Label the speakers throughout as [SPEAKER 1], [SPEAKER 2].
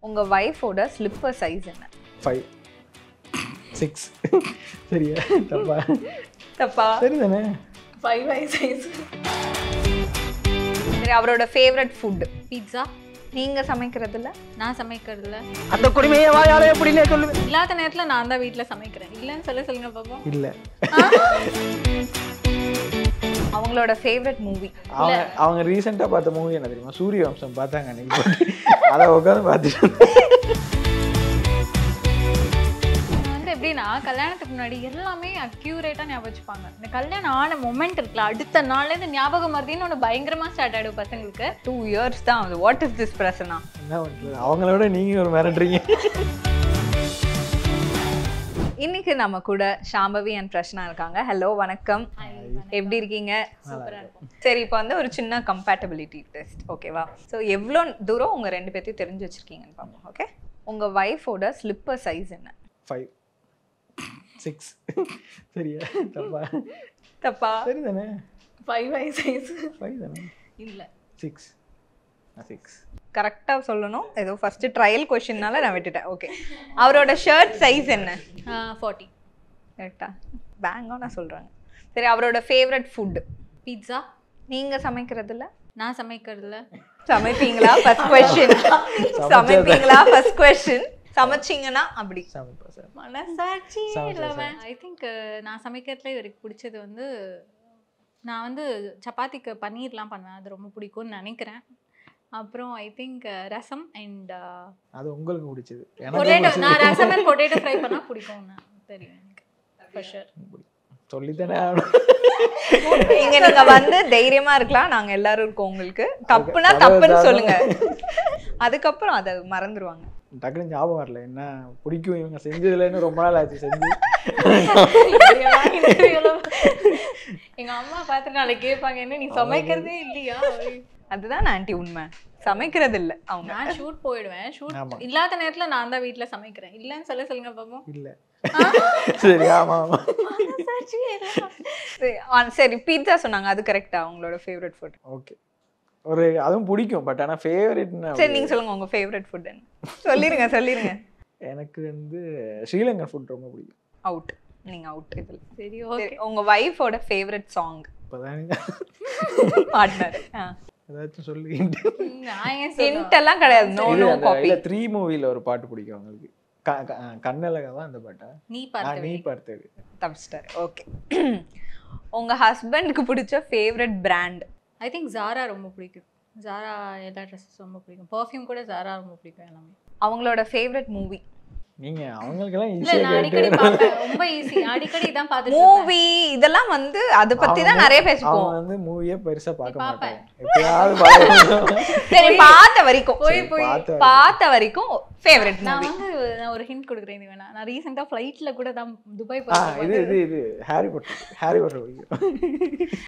[SPEAKER 1] உங்க வைஃபோட slipper size என்ன?
[SPEAKER 2] 5 6 சரியா? தப்பா?
[SPEAKER 1] தப்பா?
[SPEAKER 2] சரிதானே?
[SPEAKER 3] 5 சைஸ்.
[SPEAKER 1] சரி, அவரோட ஃபேவரட் ஃபுட்
[SPEAKER 3] பீட்சா.
[SPEAKER 1] நீங்க சமைக்கிறதுல?
[SPEAKER 3] நான் சமைக்கிறதுல
[SPEAKER 2] அந்த குடிமையை வாயால எப்படினே சொல்லுவேன்.
[SPEAKER 3] இல்லாத நேரத்துல நான் தான் வீட்ல சமைக்கிறேன். இல்லன்னு சொல்லுங்க பாப்போம்.
[SPEAKER 2] இல்ல.
[SPEAKER 1] அவங்களோட ஃபேவரட் மூவி?
[SPEAKER 2] அவங்க ரீசெண்டா பார்த்த மூவி என்ன தெரியுமா? சூரிய வம்சம் பார்த்தாங்க அன்னைக்கு. அத உட்கார்ந்து பார்த்துட்டு
[SPEAKER 3] வந்து எப்படின்னா கல்யாணத்துக்கு முன்னாடி எல்லாமே அக்யூரேட்டா ஞாபகம் வச்சுப்பாங்க. இந்த கல்யாணம் ஆன மொமெண்ட் இருக்குல்ல, அடுத்த நாள்ல இருந்து ஞாபகம் மறதின்னு ஒன்று பயங்கரமா ஸ்டார்ட் ஆயிடும் பசங்களுக்கு.
[SPEAKER 1] 2 years தான் ஆகுது. வாட் இஸ் திஸ் பிரச்சனை?
[SPEAKER 2] என்ன பண்றது? அவங்களோட நீங்க ஒரு மிரட்டுறீங்க.
[SPEAKER 1] இன்னைக்கு நம்ம கூட ஷாம்பவி அண்ட் பிரஷ்னா இருக்காங்க. ஹலோ, வணக்கம். எப்படி இருக்கீங்க?
[SPEAKER 3] சூப்பரா இருக்கும்.
[SPEAKER 1] சரி, இப்போ வந்து ஒரு சின்ன கம்பேட்டபிலிட்டி டெஸ்ட், ஓகேவா? ஸோ எவ்வளோ தூரம் உங்க 2 பேர்த்தையும் தெரிஞ்சு வச்சிருக்கீங்கன்னு பார்ப்போம். ஓகே, உங்க வைஃபோட ஸ்லிப்பர் சைஸ் என்ன?
[SPEAKER 2] 5 6 சரியா? தப்பா?
[SPEAKER 1] தப்பா?
[SPEAKER 2] சரிதானே?
[SPEAKER 3] 5 சைஸ்.
[SPEAKER 2] 5 தானே?
[SPEAKER 3] இல்ல
[SPEAKER 2] 6 6
[SPEAKER 1] கரெக்டா சொல்லணும். ஏதோ ஃபர்ஸ்ட் ட்ரையல் கொஸ்டின்னால நான் விட்டுட்டேன். ஓகே, அவரோட ஷர்ட் சைஸ் என்ன?
[SPEAKER 3] 40.
[SPEAKER 1] கரெக்டா? பேங்கா நான் சொல்றாங்க. சரி, அவரோட ஃபேவரட் ஃபுட்?
[SPEAKER 3] பீட்சா.
[SPEAKER 1] நீங்க சமைக்கிறதுல?
[SPEAKER 3] நான் சமைக்கிறதுல
[SPEAKER 1] சமைப்பீங்களா? First question. சமைப்பீங்களா? First question. சமைச்சிங்கன்னா அப்படி
[SPEAKER 2] சமைப்பா சார்.
[SPEAKER 3] மனசாட்சி இல்லாம. ஐ திங்க் நான் சமைக்கிறதுல இவருக்கு பிடிச்சது வந்து நான் வந்து சப்பாத்திக்கு பன்னீர்லாம் பண்ணுவேன். அது ரொம்ப பிடிக்கும்னு நினைக்கிறேன். அப்புறம் ஐ திங்க் ரசம் அண்ட்
[SPEAKER 2] அது உங்களுக்கு பிடிச்சது.
[SPEAKER 3] பொட்டேட்டோ. நான் ரசம் அண்ட் பொட்டேட்டோ ஃப்ரை பண்ணா பிடிக்கும்னு தெரியும் எனக்கு. For sure.
[SPEAKER 2] சொல்லித்தானே
[SPEAKER 1] இங்க நீங்க வந்து தைரியமா இருக்கலாம். நாங்க எல்லாரும் இருக்கோம். உங்களுக்கு தப்புனா தப்புன்னு சொல்லுங்க. அதுக்கப்புறம் அதை மறந்துடுவாங்க.
[SPEAKER 2] டக்குனு ஞாபகம் வரல. என்ன பிடிக்கும் இவங்க செஞ்சதுலன்னு ரொம்ப நாள் ஆச்சு செஞ்சு.
[SPEAKER 3] எங்க அம்மா பார்த்து நாளைக்கு கேட்பாங்க, என்ன நீ சமைக்கிறதே இல்லையா?
[SPEAKER 1] அதுதான் ஆன்ட்டி உண்மை. சமைக்கிறது இல்ல அவங்க.
[SPEAKER 3] நான் ஷூட் போயிடுவேன். ஷூட் இல்லாத நேரத்துல நான் தான் வீட்ல சமைக்கிறேன். இல்லன்னு சொல்லுங்க பாப்போம்.
[SPEAKER 2] இல்ல. சரி, ஆமா ஆமா.
[SPEAKER 1] சரி, பீட்சா சொன்னாங்க. அது கரெக்டா? அவங்களோட ஃபேவரட் ஃபுட்?
[SPEAKER 2] ஓகே, ஒரு அதுவும் பிடிக்கும். பட் ஆனா ஃபேவரட்னா
[SPEAKER 1] சரி, நீங்க சொல்லுங்க உங்க ஃபேவரட் ஃபுட் என்ன? சொல்லிருங்க. எனக்கு
[SPEAKER 2] வந்து ஸ்ரீலங்கன் ஃபுட் ரொம்ப பிடிக்கும்.
[SPEAKER 1] அவுட். நீங்க அவுட் இதுல.
[SPEAKER 3] சரி, ஓகே.
[SPEAKER 1] உங்க வைஃபோட ஃபேவரட் சாங்?
[SPEAKER 2] இப்பதான்
[SPEAKER 1] பார்ட்னர்
[SPEAKER 2] ஏதாச்சும் சொல்லி.
[SPEAKER 3] நான் ஏன்
[SPEAKER 1] ஹிண்ட் எல்லாம் கிடையாது. No no copy.
[SPEAKER 2] இல்ல 3 மூவில ஒரு பாட்டு பிடிக்கும் அவங்களுக்கு. கண்ணழகவா அந்த பாட்டா?
[SPEAKER 3] நீ
[SPEAKER 2] நீ பார்த்தது.
[SPEAKER 1] தப்பிச்சிட்டாரு. ஓகே. உங்க ஹஸ்பண்டுக்கு பிடிச்ச ஃபேவரட் பிராண்ட்?
[SPEAKER 3] ஐ திங்க் ஜாரா ரொம்ப பிடிக்கும். ஜாரா எல்லா ட்ரெஸ்ஸஸ் ரொம்ப பிடிக்கும். பர்ஃப்யூம் கூட ஜாரா ரொம்ப பிடிக்கும் எல்லாமே.
[SPEAKER 1] அவங்களோட ஃபேவரட் மூவி?
[SPEAKER 2] நீங்க அவங்களுக்கெல்லாம்
[SPEAKER 3] இல்ல,
[SPEAKER 2] ஈஸியா
[SPEAKER 3] நான் அடிக்கடி பார்ப்பேன். ரொம்ப ஈஸி. அடிக்கடி இதான் பார்த்துட்டு
[SPEAKER 1] மூவி இதெல்லாம் வந்து அத பத்தி தான் நிறைய பேசுவோம்.
[SPEAKER 2] அவங்க வந்து மூவியே பெருசா பார்க்க மாட்டாங்க. எப்பயாவது பாப்போம்.
[SPEAKER 1] சரி, பார்த்த வரைக்கும்
[SPEAKER 2] பார்த்த
[SPEAKER 1] வரைக்கும் ஃபேவரட்
[SPEAKER 3] நான்
[SPEAKER 1] மூவி.
[SPEAKER 3] வந்து நான் ஒரு ஹிண்ட் கொடுக்குறேன். இது வேணா, நான் ரீசெண்டா ஃப்ளைட்ல கூட தான் துபாய் போறேன்.
[SPEAKER 2] இது ஹாரி பாட்டர் பிடிக்கும்.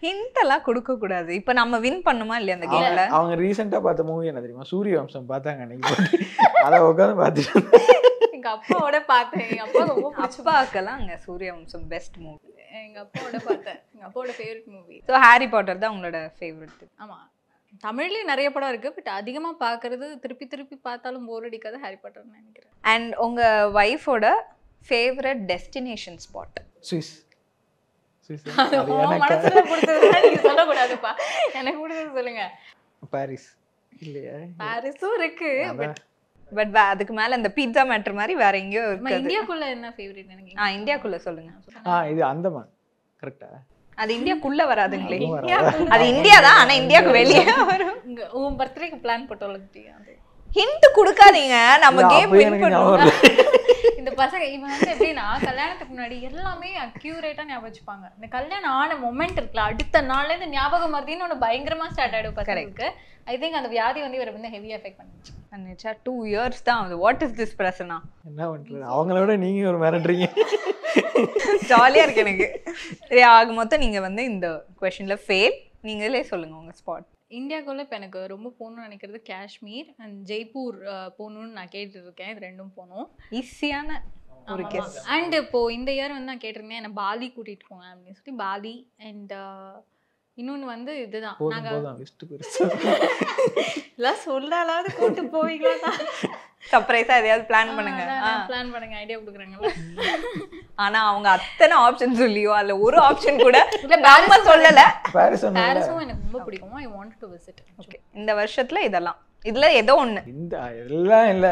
[SPEAKER 1] ஹிண்ட் எல்லாம் கொடுக்க கூடாது. இப்போ நம்ம வின் பண்ணுமா இல்லையா அந்த கேம்ல?
[SPEAKER 2] அவங்க ரீசெண்டா பார்த்த மூவி என்ன தெரியுமா? சூரிய வம்சம் பார்த்தாங்க அன்னைக்கு. அத உட்கார்ந்து பார்த்துட்டு
[SPEAKER 3] எங்க அப்பாவோட பார்த்தேன். எங்க அப்பா ரொம்ப
[SPEAKER 1] அப்பாக்கெல்லாம் அங்க சூரிய வம்சம் பெஸ்ட் மூவி.
[SPEAKER 3] எங்க அப்பாவோட பார்த்தேன். எங்க அப்பாவோட favourite movie.
[SPEAKER 1] So Harry Potter தான் உங்களோட ஃபேவரட்?
[SPEAKER 3] ஆமா, தமிழ்லயும் நிறைய படம் இருக்கு. பட் அதிகமா பாக்குறது திருப்பி திருப்பி பார்த்தாலும் போர் அடிக்காத ஹாரி பாட்டர்னு நினைக்கிறேன்.
[SPEAKER 1] அண்ட் உங்க வைஃபோட ஃபேவரட் டெஸ்டினேஷன் ஸ்பாட்?
[SPEAKER 2] சுவிஸ்.
[SPEAKER 3] மனசுல கொடுத்தது நீங்க சொல்லக்கூடாதுப்பா. எனக்கு கொடுத்தது சொல்லுங்க.
[SPEAKER 2] பாரிஸ் இல்லையா?
[SPEAKER 3] பாரிஸும் இருக்கு.
[SPEAKER 1] பட் அதுக்கு மேல அந்த பீட்சா மேட்டர் மாதிரி வேற எங்கேயோ இருக்கு.
[SPEAKER 3] இந்தியாக்குள்ள என்ன ஃபேவரட் எனக்கு?
[SPEAKER 1] இந்தியாக்குள்ள சொல்லுங்க.
[SPEAKER 2] இது அந்தமான். கரெக்டா?
[SPEAKER 1] அது இந்தியாக்குள்ள வராதுங்களே. அது இந்தியா தான், ஆனா இந்தியாக்கு வெளியே வரும்.
[SPEAKER 3] உன் பர்த்டேக்கு பிளான் போட்டோம்.
[SPEAKER 1] ஹிண்ட் கொடுக்காதீங்க, நம்ம கேம் வின் பண்ணுவோம்.
[SPEAKER 3] இந்த பசங்க இவன் வந்து எப்படின்னா கல்யாணத்துக்கு முன்னாடி எல்லாமே அக்யூரேட்டா ஞாபகம் வச்சுப்பாங்க. இந்த கல்யாணம் ஆன மொமெண்ட் இருக்குல்ல, அடுத்த நாள்ல இருந்து ஞாபகம் மறதின்னு ஒன்று பயங்கரமா ஸ்டார்ட் ஆயிடும் பசங்களுக்கு. ஐ திங்க் அந்த வியாதி வந்து இவரை வந்து ஹெவியா எஃபெக்ட் பண்ணிச்சு.
[SPEAKER 1] 2 years தான் ஆகுது. வாட் இஸ் திஸ் பிரச்சனை?
[SPEAKER 2] என்ன பண்றது? அவங்களோட நீங்க ஒரு மிரட்டுறீங்க.
[SPEAKER 1] ஜாலியா இருக்கு எனக்கு. சரி, ஆக மொத்தம் நீங்க வந்து இந்த கொஸ்டின்ல ஃபெயில். நீங்களே சொல்லுங்க உங்க ஸ்பாட்.
[SPEAKER 3] இந்தியாக்குள்ள இப்போ எனக்கு ரொம்ப போகணும்னு நினைக்கிறது காஷ்மீர் அண்ட் ஜெய்ப்பூர் போகணும்னு நான் கேட்டு இருக்கேன். இது ரெண்டும் போகணும்.
[SPEAKER 1] ஈஸியான ஒரு கெஸ்.
[SPEAKER 3] அண்ட் இப்போ இந்த இயர் வந்து நான் கேட்டிருந்தேன், என்ன பாலி கூட்டிட்டு போங்க அப்படின்னு சொல்லி. பாலி அண்ட் இன்னொன்று வந்து இதுதான். நாங்கள்
[SPEAKER 2] எல்லாம்
[SPEAKER 3] சொல்லாலாவது கூட்டு போவீங்களா?
[SPEAKER 1] சர்ப்ரைஸா எதையாவது பிளான் பண்ணுங்க.
[SPEAKER 3] பிளான் பண்ணுங்க, ஐடியா கொடுக்குறாங்கல்ல.
[SPEAKER 1] ஆனா அவங்க அத்தனை ஆப்ஷன் சொல்லியோ அதுல ஒரு ஆப்ஷன் கூட நம்ம சொல்லல.
[SPEAKER 3] பாரிஸும் எனக்கு ரொம்ப பிடிக்கும். I want to visit.
[SPEAKER 1] Okay, இந்த வருஷத்துல இதெல்லாம் இதுல ஏதோ ஒண்ணு,
[SPEAKER 2] இந்த எல்லாம் இல்ல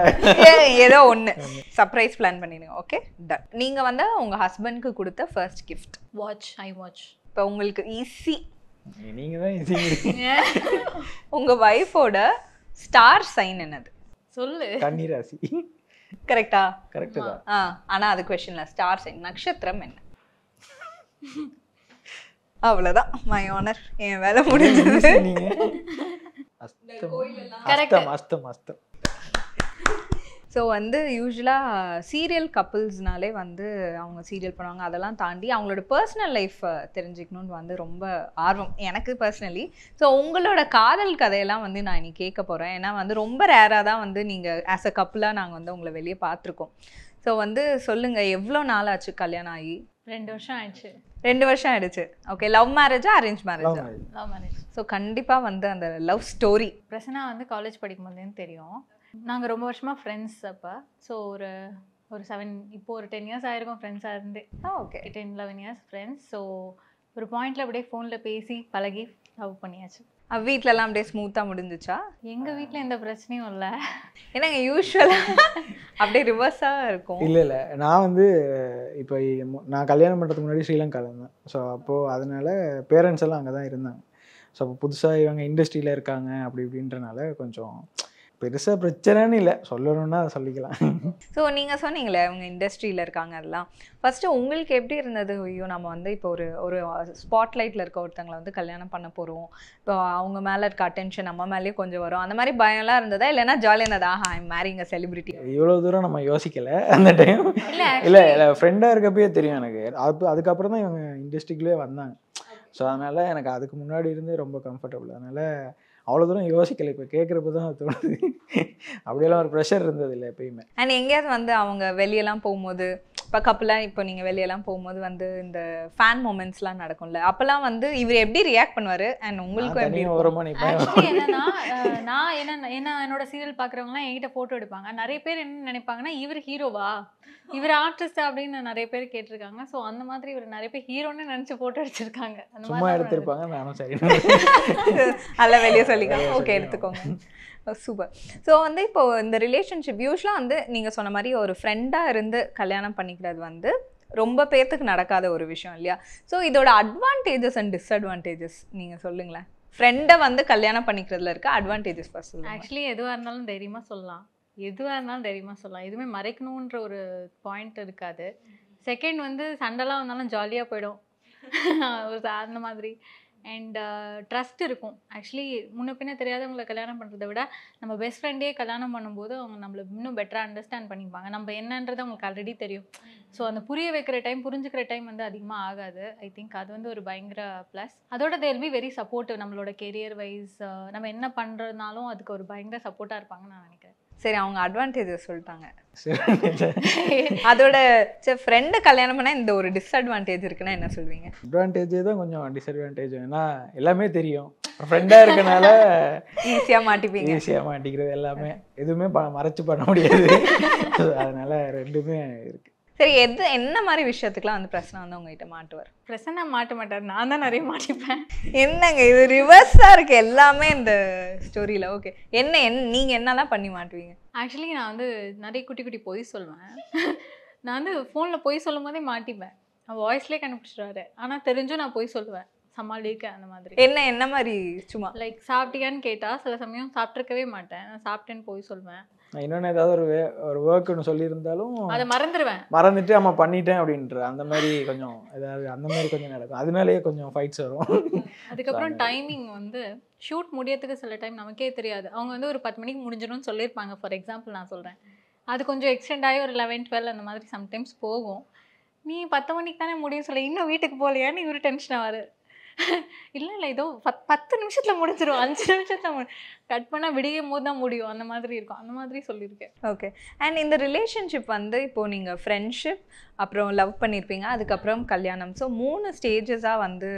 [SPEAKER 1] ஏதோ ஒண்ணு சர்ப்ரைஸ் பிளான் பண்ணிடுங்க. Okay done. நீங்க வந்து உங்க ஹஸ்பண்ட்க்கு கொடுத்த first gift
[SPEAKER 3] watch. I watch.
[SPEAKER 1] இப்போ உங்களுக்கு ஈஸி,
[SPEAKER 2] நீங்க தான் ஈஸி.
[SPEAKER 1] உங்க வைஃபோட ஸ்டார் சைன் என்னது?
[SPEAKER 3] சொல்லு.
[SPEAKER 2] கன்னி ராசி.
[SPEAKER 1] கரெக்டா?
[SPEAKER 2] கரெக்ட் தான்.
[SPEAKER 1] ஆனா அது क्वेश्चनல ஸ்டார் சைன் நட்சத்திரம் என்ன? அவ்வளவுதான். மை ஆனர், என் வேலை முடிஞ்சது.
[SPEAKER 2] அஸ்தம்.
[SPEAKER 1] ஸோ வந்து யூஸ்வலாக சீரியல் கப்புள்ஸ்னாலே வந்து அவங்க சீரியல் பண்ணுவாங்க. அதெல்லாம் தாண்டி அவங்களோட பர்சனல் லைஃப் தெரிஞ்சுக்கணுன்னு வந்து ரொம்ப ஆர்வம் எனக்கு பர்சனலி. ஸோ உங்களோட காதல் கதையெல்லாம் வந்து நான் இன்னைக்கு கேட்க போகிறேன். ஏன்னா வந்து ரொம்ப ரேராக தான் வந்து நீங்கள் ஆஸ் அ கப்புளாக நாங்கள் வந்து உங்களை வெளியே பார்த்துருக்கோம். ஸோ வந்து சொல்லுங்கள், எவ்வளோ நாள் ஆச்சு கல்யாணம் ஆகி?
[SPEAKER 3] 2 வருஷம் ஆயிடுச்சு.
[SPEAKER 1] 2 வருஷம் ஆயிடுச்சு. ஓகே, லவ் மேரேஜா அரேஞ்ச் மேரேஜா?
[SPEAKER 3] Love marriage.
[SPEAKER 1] ஸோ கண்டிப்பாக வந்து அந்த லவ் ஸ்டோரி.
[SPEAKER 3] பிரசன்னா வந்து காலேஜ் படிக்கும் போதுன்னு தெரியும். நாங்கள் ரொம்ப வருஷமாக ஃப்ரெண்ட்ஸ். அப்போ ஸோ ஒரு 7 இப்போ ஒரு 10 இயர்ஸ் ஆயிருக்கும் ஃப்ரெண்ட்ஸாக இருந்து.
[SPEAKER 1] Okay,
[SPEAKER 3] 10-11 years friends. ஸோ ஒரு பாயிண்ட்ல அப்படியே ஃபோனில் பேசி பழகி லவ் பண்ணியாச்சு.
[SPEAKER 1] வீட்டிலலாம் அப்படியே ஸ்மூத்தாக முடிஞ்சிச்சா?
[SPEAKER 3] எங்கள் வீட்டில் எந்த பிரச்சனையும் இல்லை.
[SPEAKER 1] ஏன்னாங்க யூஸ்வலாக அப்படியே ரிவர்ஸாக இருக்கும்.
[SPEAKER 2] இல்லை நான் வந்து இப்போ நான் கல்யாணம் பண்ணுறதுக்கு முன்னாடி ஸ்ரீலங்காவில் இருந்தேன். ஸோ அப்போது அதனால பேரண்ட்ஸ் எல்லாம் அங்கே தான் இருந்தாங்க. ஸோ அப்போ புதுசாக இவங்க இண்டஸ்ட்ரியில் இருக்காங்க அப்படி இப்படின்றனால கொஞ்சம் பெருசாக பிரச்சனைன்னு இல்லை, சொல்லணும்னா அதை சொல்லிக்கலாம்.
[SPEAKER 1] ஸோ நீங்கள் சொன்னீங்களே அவங்க இண்டஸ்ட்ரியில் இருக்காங்க, அதெல்லாம் ஃபஸ்ட்டு உங்களுக்கு எப்படி இருந்தது? ஐயோ நம்ம வந்து இப்போ ஒரு ஸ்பாட்லைட்டில் இருக்க ஒருத்தங்களை வந்து கல்யாணம் பண்ண போகிறோம், இப்போ அவங்க மேலே இருக்க அட்டென்ஷன் நம்ம மேலேயே கொஞ்சம் வரும், அந்த மாதிரி பயம்லாம் இருந்ததா? இல்லைன்னா ஜாலியாக இருந்ததா? I am marrying a celebrity?
[SPEAKER 2] இவ்வளோ தூரம் நம்ம யோசிக்கலை அந்த டைம். இல்லை ஃப்ரெண்டாக இருக்கப்பயே தெரியும் எனக்கு. அதுக்கப்புறம் தான் இவங்க இண்டஸ்ட்ரிக்குள்ளே வந்தாங்க. ஸோ அதனால் எனக்கு அதுக்கு முன்னாடி இருந்து ரொம்ப கம்ஃபர்டபுள். அதனால் அவ்வளோ தூரம் யோசிக்கலை. இப்போ கேட்குறப்ப தான் தோணுது. அப்படியெல்லாம் ஒரு ப்ரெஷர் இருந்தது இல்லை எப்பயுமே.
[SPEAKER 1] அண்ட் எங்கேயாவது வந்து அவங்க வெளியெல்லாம் போகும்போது, இப்போ கப்பலாக இப்போ நீங்கள் வெளியெல்லாம் போகும்போது வந்து இந்த ஃபேன் மூமெண்ட்ஸ்லாம் நடக்கும்ல, அப்போல்லாம் வந்து இவர் எப்படி ரியாக்ட் பண்ணுவார்? அண்ட் உங்களுக்கும் எப்படி
[SPEAKER 2] ஓரமாக
[SPEAKER 3] என்னன்னா, நான் என்னோட சீரியல் பார்க்குறவங்கலாம் என்கிட்ட ஃபோட்டோ எடுப்பாங்க. நிறைய பேர் என்ன நினைப்பாங்கன்னா, இவர் ஹீரோவா, இவர் ஆர்டிஸ்ட் அப்படின்னு நிறைய பேர் கேட்டிருக்காங்க. ஸோ அந்த மாதிரி இவர் நிறைய பேர் ஹீரோன்னு நினச்சி ஃபோட்டோ எடுத்திருக்காங்க. அந்த
[SPEAKER 2] சும்மா எடுத்திருப்பாங்க. நானும் சரி
[SPEAKER 1] அதெல்லாம் வெளியே சொல்லிக்கலாம். ஓகே, எடுத்துக்கோங்க. சூப்பர். ஸோ வந்து இப்போ இந்த ரிலேஷன்ஷிப் யூஸ்வலாக வந்து நீங்கள் சொன்ன மாதிரி ஒரு ஃப்ரெண்டாக இருந்து கல்யாணம் பண்ணிக்கிறது வந்து ரொம்ப பேர்த்துக்கு நடக்காத ஒரு விஷயம் இல்லையா? ஸோ இதோட அட்வான்டேஜஸ் அண்ட் டிஸ்அட்வான்டேஜஸ் நீங்கள் சொல்லுங்களேன். ஃப்ரெண்டை வந்து கல்யாணம் பண்ணிக்கிறதுல இருக்க அட்வான்டேஜஸ் ஃபர்ஸ்ட் சொல்லுங்கள்.
[SPEAKER 3] ஆக்சுவலி எதுவாக இருந்தாலும் தைரியமாக சொல்லலாம். எதுவுமே மறைக்கணுன்ற ஒரு பாயிண்ட் இருக்காது. செகண்ட் வந்து சண்டைலாம் வந்தாலும் ஜாலியாக போயிடும் அந்த மாதிரி. அண்ட் ட்ரஸ்ட் இருக்கும். ஆக்சுவலி முன்ன பின்ன தெரியாதவங்களை கல்யாணம் பண்ணுறதை விட நம்ம பெஸ்ட் ஃப்ரெண்டே கல்யாணம் பண்ணும்போது அவங்க நம்மளை இன்னும் பெட்டராக அண்டர்ஸ்டாண்ட் பண்ணிப்பாங்க. நம்ம என்னன்றது அவங்களுக்கு ஆல்ரெடி தெரியும். ஸோ அந்த புரிய வைக்கிற டைம், புரிஞ்சுக்கிற டைம் வந்து அதிகமாக ஆகாது. ஐ திங்க் அது வந்து ஒரு பயங்கர ப்ளஸ். அதோட தேல் பி வெரி சப்போர்ட்டிவ். நம்மளோட கெரியர் வைஸ் நம்ம என்ன பண்ணுறதுனாலும் அதுக்கு ஒரு பயங்கர சப்போர்ட்டாக இருப்பாங்கன்னு நான் நினைக்கிறேன்.
[SPEAKER 1] சரி, அவங்க அட்வான்டேஜஸ் சொல்லிட்டாங்க. அதோட ஃப்ரெண்டு கல்யாணம் பண்ணால் இந்த ஒரு டிஸ்அட்வான்டேஜ் இருக்குன்னா என்ன சொல்வீங்க?
[SPEAKER 2] அட்வான்டேஜே தான் கொஞ்சம் டிஸ்அட்வான்டேஜ். ஏன்னா எல்லாமே தெரியும், ஃப்ரெண்டாக இருக்கனால
[SPEAKER 1] ஈஸியாக
[SPEAKER 2] மாட்டிக்கிறது எல்லாமே எதுவுமே மறைச்சு பண்ண முடியாது. அதனால ரெண்டுமே இருக்கு.
[SPEAKER 1] சரி, என்ன மாதிரி விஷயத்துக்குலாம் வந்து பிரச்சனை வந்து உங்ககிட்ட மாட்டுவார்?
[SPEAKER 3] பிரச்சனை மாட்ட மாட்டார், நான் தான் நிறைய மாட்டிப்பேன்.
[SPEAKER 1] என்னங்க இது ரிவர்ஸாக இருக்கு எல்லாமே இந்த ஸ்டோரியில். ஓகே, நீங்கள் என்னெல்லாம் பண்ணி மாட்டுவீங்க?
[SPEAKER 3] ஆக்சுவலி நான் வந்து நிறைய குட்டி குட்டி பொய் சொல்லுவேன். நான் வந்து ஃபோனில் பொய் சொல்லும் போதே மாட்டிப்பேன். வாய்ஸ்லேயே கண்டுபிடிச்சிடுவாரு. ஆனால் தெரிஞ்சும் நான் பொய் சொல்லுவேன், சமாளிக்க அந்த மாதிரி.
[SPEAKER 1] என்ன மாதிரி? சும்மா
[SPEAKER 3] லைக் சாப்பிட்டியான்னு கேட்டால் சில சமயம் சாப்பிட்ருக்கவே மாட்டேன், நான் சாப்பிட்டேன்னு பொய் சொல்லுவேன்.
[SPEAKER 2] இன்னொன்று ஏதாவது ஒரு ஒர்க் ஒன்று சொல்லியிருந்தாலும்
[SPEAKER 3] அதை
[SPEAKER 2] மறந்துட்டு ஆமாம் பண்ணிட்டேன் அப்படின்ற அந்த மாதிரி கொஞ்சம் ஏதாவது அந்த மாதிரி கொஞ்சம் நடக்கும். அதனாலேயே கொஞ்சம் ஃபைட்ஸ் வரும்.
[SPEAKER 3] அதுக்கப்புறம் டைமிங் வந்து ஷூட் முடியறதுக்கு சில டைம் நமக்கே தெரியாது. அவங்க வந்து ஒரு 10 மணிக்கு முடிஞ்சிடும்னு சொல்லியிருப்பாங்க. ஃபார் எக்ஸாம்பிள் நான் சொல்கிறேன், அது கொஞ்சம் எக்ஸ்டெண்ட் ஆகி ஒரு 11-12 அந்த மாதிரி சம்டைம்ஸ் போகும். நீ 10 மணிக்கு தானே முடியும் சொல்ல, இன்னும் வீட்டுக்கு போகலையான்னு இவர் டென்ஷன் ஆவார். இல்லை ஏதோ 10 நிமிஷத்தில் முடிஞ்சிடும், 5 நிமிஷத்தில் கட் பண்ணால் விடியும் போது தான் முடியும், அந்த மாதிரி இருக்கும். அந்த மாதிரி சொல்லியிருக்கேன்.
[SPEAKER 1] ஓகே. அண்ட் இந்த ரிலேஷன்ஷிப் வந்து இப்போது நீங்கள் ஃப்ரெண்ட்ஷிப், அப்புறம் லவ் பண்ணியிருப்பீங்க, அதுக்கப்புறம் கல்யாணம். ஸோ 3 ஸ்டேஜஸாக வந்து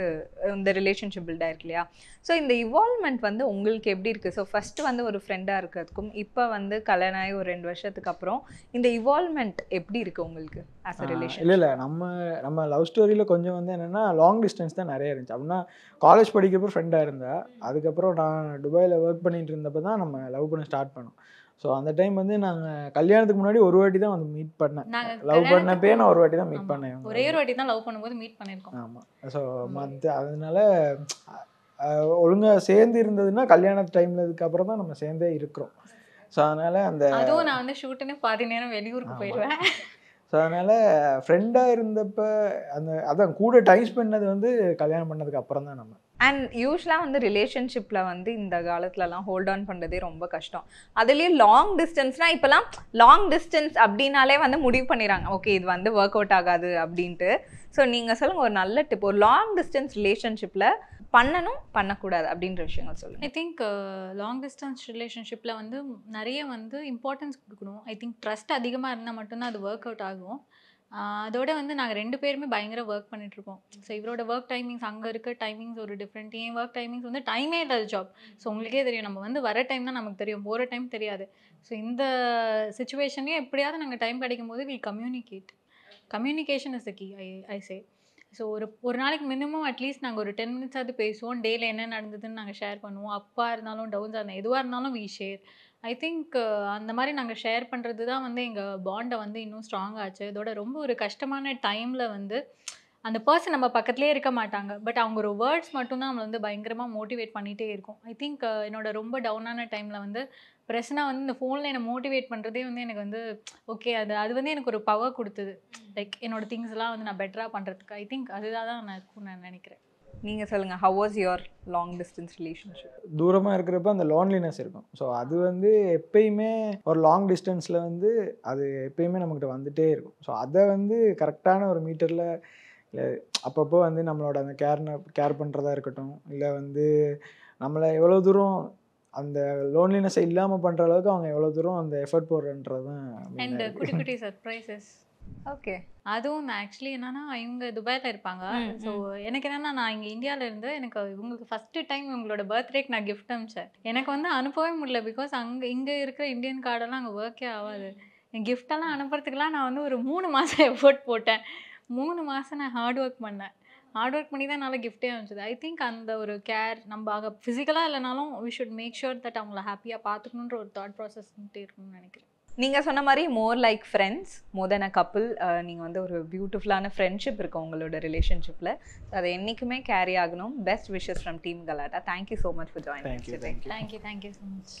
[SPEAKER 1] இந்த ரிலேஷன்ஷிப் பில்ட் ஆயிருக்கு இல்லையா? ஸோ இந்த இவால்வ்மெண்ட் வந்து உங்களுக்கு எப்படி இருக்குது? ஸோ ஃபஸ்ட்டு வந்து ஒரு ஃப்ரெண்டாக இருக்கிறதுக்கும் இப்போ வந்து கல்யாணம் ஆகி ஒரு 2 வருஷத்துக்கு அப்புறம் இந்த இவால்வ்மெண்ட் எப்படி இருக்குது உங்களுக்கு ஆஸ் அ ரிலேஷன்?
[SPEAKER 2] இல்லை நம்ம லவ் ஸ்டோரியில் கொஞ்சம் வந்து என்னென்னா லாங் டிஸ்டன்ஸ் தான் நிறைய இருந்துச்சு. அப்படின்னா காலேஜ் படிக்கிறப்போ ஃப்ரெண்டாக இருந்தா, அதுக்கப்புறம் நான் துபாயில் ஒர்க் பண்ணிட்டு இருந்தப்போ தான் நம்ம லவ் பண்ண ஸ்டார்ட் பண்ணோம். ஸோ அந்த டைம் வந்து நாங்கள் கல்யாணத்துக்கு முன்னாடி ஒரு வாட்டி தான் வந்து மீட் பண்ணேன். லவ் பண்ணப்பே நான் ஒரு வாட்டி தான் மீட் பண்ணேன்.
[SPEAKER 3] ஒரே ஒரு வாட்டி தான் லவ் பண்ணும்போது மீட் பண்ணியிருக்கோம்.
[SPEAKER 2] ஆமாம். ஸோ அதனால ஒழுங்காக சேர்ந்து இருந்ததுன்னா கல்யாண டைமில் இதுக்கப்புறம் தான் நம்ம சேர்ந்தே இருக்கிறோம். ஸோ அதனால்
[SPEAKER 3] அதுவும் நான் வந்து ஷூட்டுன்னு பாதி நேரம் வெளியூருக்கு போயிடுவேன்.
[SPEAKER 2] ஸோ அதனால் ஃப்ரெண்டாக இருந்தப்போ அதான் கூட டைம் ஸ்பெண்ட் வந்து கல்யாணம் பண்ணதுக்கு அப்புறம் தான் நம்ம.
[SPEAKER 1] அண்ட் யூஸ்வலாக வந்து ரிலேஷன்ஷிப்பில் வந்து இந்த காலத்துலலாம் ஹோல்ட் ஆன் பண்ணுறதே ரொம்ப கஷ்டம். அதுலேயும் லாங் டிஸ்டன்ஸ்னால் இப்போலாம் லாங் டிஸ்டன்ஸ் அப்படின்னாலே வந்து முடிவு பண்ணிடுறாங்க, ஓகே இது வந்து ஒர்க் அவுட் ஆகாது அப்படின்ட்டு. ஸோ நீங்கள் சொல்லுங்கள் ஒரு நல்ல டிப், ஒரு லாங் டிஸ்டன்ஸ் ரிலேஷன்ஷிப்பில் பண்ணணும் பண்ணக்கூடாது அப்படின்ற விஷயங்கள் சொல்லுங்கள்.
[SPEAKER 3] ஐ திங்க் லாங் டிஸ்டன்ஸ் ரிலேஷன்ஷிப்பில் வந்து நிறைய வந்து இம்பார்ட்டன்ஸ் கொடுக்கணும். ஐ திங்க் ட்ரஸ்ட் அதிகமாக இருந்தால் மட்டும்தான் அது ஒர்க் அவுட் ஆகும். அதோட வந்து நாங்கள் 2 பேருமே பயங்கர ஒர்க் பண்ணிகிட்ருக்கோம். ஸோ இவரோட ஒர்க் டைமிங்ஸ், அங்கே இருக்க டைமிங்ஸ் ஒரு டிஃப்ரெண்ட், என் ஒர்க் டைமிங்ஸ் வந்து டைமே இல்லாத ஜாப். ஸோ உங்களுக்கே தெரியும், நம்ம வந்து வர டைம் தான் நமக்கு தெரியும், போகிற டைம் தெரியாது. ஸோ இந்த சுச்சுவேஷன்லேயே எப்படியாவது நாங்கள் டைம் கிடைக்கும் போது will communication is the key. I say. So ஒரு நாளைக்கு மினிமம் அட்லீஸ்ட் நாங்கள் ஒரு 10 மினிட்ஸாவது பேசுவோம். டேயில் என்ன நடந்ததுன்னு நாங்கள் ஷேர் பண்ணுவோம். அப்பா இருந்தாலும் டவுன்ஸாக இருந்தால் எதுவாக இருந்தாலும் வி ஷேர். ஐ திங்க் அந்த மாதிரி நாங்கள் ஷேர் பண்ணுறது தான் வந்து எங்கள் பாண்டை வந்து இன்னும் ஸ்ட்ராங் ஆச்சு. இதோட ரொம்ப ஒரு கஷ்டமான டைமில் வந்து அந்த பர்சன் நம்ம பக்கத்துலேயே இருக்க மாட்டாங்க, பட் அவங்க ஒரு வேர்ட்ஸ் மட்டும்தான் நம்மளை வந்து பயங்கரமாக மோட்டிவேட் பண்ணிகிட்டே இருக்கும். ஐ திங்க் என்னோட ரொம்ப டவுனான டைமில் வந்து பிரச்சனை வந்து இந்த ஃபோனில் என்னை மோட்டிவேட் பண்ணுறதே வந்து எனக்கு வந்து ஓகே, அது வந்து எனக்கு ஒரு பவர் கொடுத்தது. லைக் என்னோட திங்ஸ்லாம் வந்து நான் பெட்டராக பண்ணுறதுக்கு. ஐ திங்க் அதுதான் நான் நினைக்கிறேன்.
[SPEAKER 1] நீங்கள் சொல்லுங்கள், how was your long distance relationship?
[SPEAKER 2] தூரமாக இருக்கிறப்ப அந்த லோன்லினஸ் இருக்கும். ஸோ அது வந்து எப்பயுமே ஒரு லாங் டிஸ்டன்ஸில் வந்து அது எப்பயுமே நம்மக்கிட்ட வந்துகிட்டே இருக்கும். ஸோ அதை வந்து கரெக்டான ஒரு மீட்டரில் இல்லை அப்பப்போ வந்து நம்மளோட அந்த கேர் பண்ணுறதா இருக்கட்டும், இல்லை வந்து நம்மளை எவ்வளோ தூரம் அந்த லோன்லினஸை இல்லாமல் பண்ணுற அளவுக்கு அவங்க எவ்வளோ தூரம் அந்த எஃபர்ட் போடுறன்றது தான்.
[SPEAKER 3] அண்ட் குட்டி குட்டி சர்ப்ரைசஸ்.
[SPEAKER 1] ஓகே.
[SPEAKER 3] அதுவும் ஆக்சுவலி என்னன்னா, இவங்க துபாயில் இருப்பாங்க. ஸோ எனக்கு என்னன்னா, நான் இங்கே இந்தியாவில் இருந்து எனக்கு இவங்களுக்கு ஃபஸ்ட்டு டைம் இவங்களோட பர்த்டேக்கு நான் கிஃப்ட் அனுப்பிச்சேன். எனக்கு வந்து அனுப்பவே முடியல, பிகாஸ் இங்கே இருக்கிற இந்தியன் கார்டெல்லாம் அங்கே ஒர்க்கே ஆகாது. என் கிஃப்டெல்லாம் அனுப்புறதுக்கெலாம் நான் வந்து ஒரு 3 மாதம் எஃபர்ட் போட்டேன். 3 மாதம் நான் ஹார்ட் ஒர்க் பண்ணி தான் என்னால் கிஃப்டே அனுப்பிச்சது. ஐ திங்க் அந்த ஒரு கேர் நம்ம அங்கே ஃபிசிக்கலாக இல்லைனாலும் we should make sure that அவங்கள ஹாப்பியாக பார்த்துக்கணுன்ற ஒரு தாட் ப்ராசஸ் இருக்கணும்னு நினைக்கிறேன்.
[SPEAKER 1] நீங்கள் சொன்ன மாதிரி more like friends more then a couple. நீங்கள் வந்து ஒரு பியூட்டிஃபுல்லான ஃப்ரெண்ட்ஷிப் இருக்குது உங்களோட ரிலேஷன்ஷிப்பில். அதை என்றைக்குமே கேரி ஆகணும். பெஸ்ட் விஷஸ் ஃப்ரம் டீம் கலாட்டா. Thank you so much for joining.
[SPEAKER 3] Thank you so much.